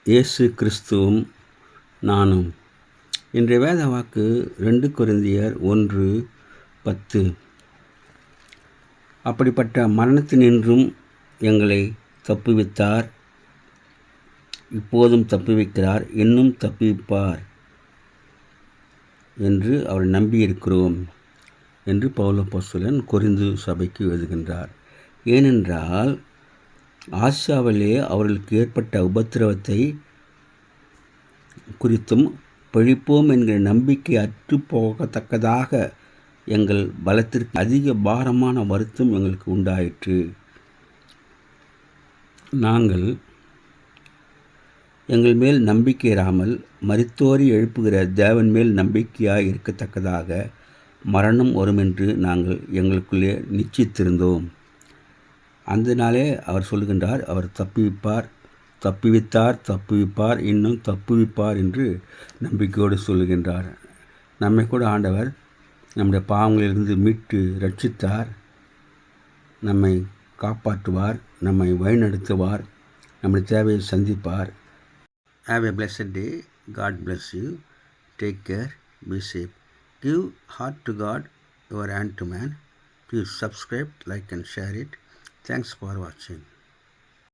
இயேசு கிறிஸ்துவும் நானும். இன்றைய வேத வாக்கு 2 கொரிந்தியர் 1:10. அப்படிப்பட்ட மரணத்தினின்றும் எங்களை தப்புவித்தார், இப்போதும் தப்புவிக்கிறார், இன்னும் தப்புவிப்பார் என்று அவர் நம்பியிருக்கிறோம் என்று பவுல் அப்போஸ்தலன் கொரிந்து சபைக்கு எழுதுகின்றார். ஏனென்றால் ஆசியாவிலே அவர்களுக்கு ஏற்பட்ட உபத்திரவத்தை குறித்தும் பழிப்போம் என்கிற நம்பிக்கை அற்றுப்போகத்தக்கதாக எங்கள் பலத்திற்கு அதிக பாரமான வருத்தம் எங்களுக்கு உண்டாயிற்று. நாங்கள் எங்கள் மேல் நம்பிக்கை இராமல் மரித்தோரை எழுப்புகிற தேவன் மேல் நம்பிக்கையாய் இருக்கத்தக்கதாக மரணம் வருமென்று நாங்கள் எங்களுக்குள்ளே நிச்சயித்திருந்தோம். அந்த நாளே அவர் சொல்கின்றார், அவர் தப்புவித்தார், இன்னும் தப்புவிப்பார் என்று நம்பிக்கையோடு சொல்லுகின்றார். நம்மை கூட ஆண்டவர் நம்முடைய பாவங்களிலிருந்து மீட்டு ரட்சித்தார், நம்மை காப்பாற்றுவார், நம்மை வழிநடத்துவார், நம்முடைய தேவையை சந்திப்பார். Have a blessed day. God bless you. Take care. Be safe. Give heart to God, your hand to man. Please subscribe, like and share it. Thanks for watching.